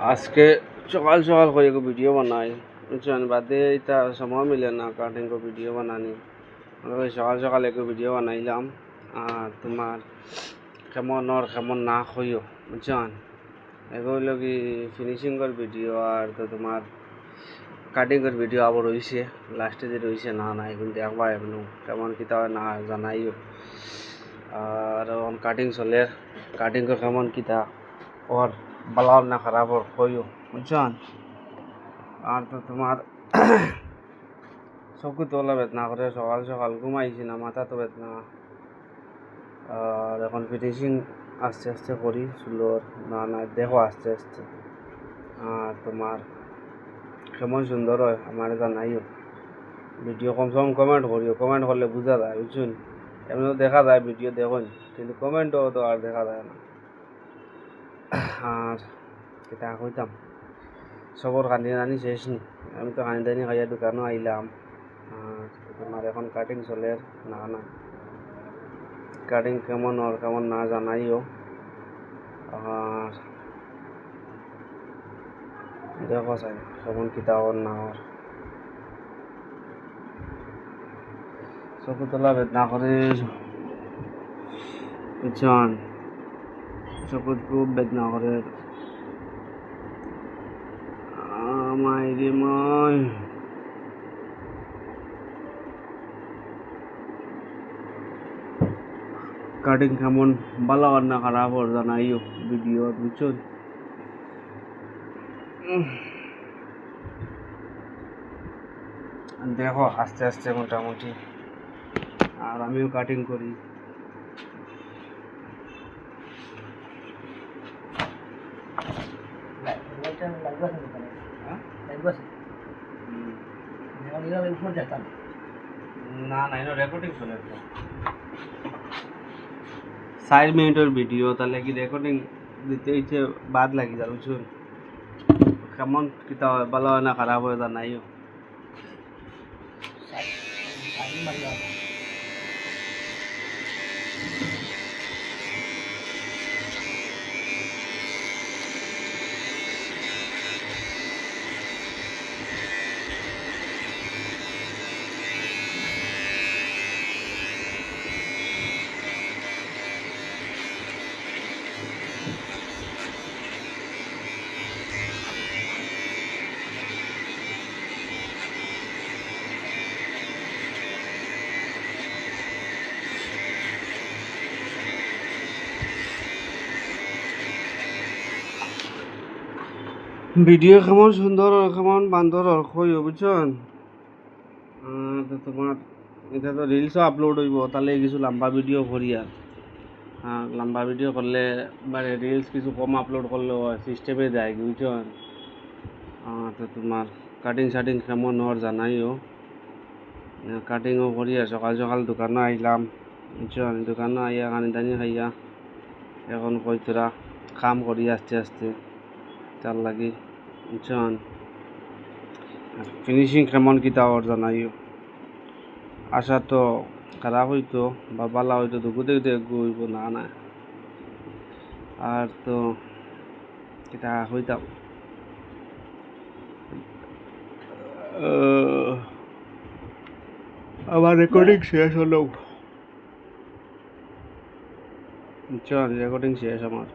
আজকে সকাল সকাল করে ভিডিও বানাই বুঝছেন, বাদে এটা সময় মিলে না কাটিং को ভিডিও বানানি। সকাল সকাল একটু ভিডিও বানাইলাম আর তোমার কেমন আর কেমন না হইও বুঝছেন, এগুলো কি ফিনিশিংয়ের ভিডিও আর তো তোমার কাটিংয়ের ভিডিও আবার রয়েছে লাস্টে যে রয়েছে না না এখন দেখবা এমন কেমন কিতা না জানাইও। আর এখন কাটিং চলে, কাটিংয়ের কেমন কিতা ওর বালাও না খারাপ ওর হইও বুঝছেন। আর তো তোমার চকু তোলা বেদনা করে, সকাল সকাল ঘুমাইছি না, মাথা তো বেদনা। আর এখন ফিনিশিং আস্তে আস্তে করি চুলোর, না না দেখো আস্তে আস্তে। আর তোমার কেমন সুন্দর হয় আমার জানাইও, ভিডিও কমসে কম কমেন্ট করিও, কমেন্ট করলে বোঝা যায় বুঝছেন। এমনি দেখা যায় ভিডিও দেখুন কিন্তু কমেন্টও তো আর দেখা যায় না। আর এটা কইতাম সবর কান্দি দানি শেষ নি, আমি তো কান্দি দানি খাইয়া দোকানও আইলাম। আর তোমার এখন কাটিং চলে, না না কাটিং কেমন ওর কেমন না জানাইও। আর দেখো চাই কেমন কিতা ওর না ওর চকু তোলা বেদনা করে বুঝছেন, চকুত খুব বেদনা করে। মাইরে মাই কাটিং কেমন ভালো আর না খারাপ ওর জানাইও ভিডিও বুঝছেন। দেখো আস্তে আস্তে মোটামুটি, আর আমিও কাটিং করি। না না এটা রেকর্ডিং চলে তো 4 মিনিটের ভিডিও, তাহলে কি রেকর্ডিং দিতে হইতে বাদ লাগি যাবে বুঝছেন। কেমন কিতা হয় ভালো হয় না খারাপ হয় জানাইও। ভিডিও কেমন সুন্দর আর কেমন বান্দর আর কইও বুঝছেন। তো তোমার এটা তো রিলসও আপলোড হইব, তাহলে কিছু লম্বা ভিডিও করি। আর হ্যাঁ লম্বা ভিডিও করলে মানে রিলস কিছু কম আপলোড করলেও সিস্টেমে যায় বুঝছেন। তো তোমার কাটিং শাটিং কেমন ওর জানাইও, কাটিংও করি। আর সকাল সকাল দোকানও আইলাম বুঝছেন, দোকানও আইয়া কানি টানি খাইয়া এখন কই তোরা কাম করি আস্তে আস্তে তার লাগি বুঝছেন। ফিনিশিং কেমন কিতা ওর জানাইও। আশা তো খারাপ হইতো বা বালা হইতো তো গুদে গুদে হইব না না। আর তো এটা হইতাম আমার রেকর্ডিং শেষ হলো বুঝছেন, রেকর্ডিং শেষ আমার।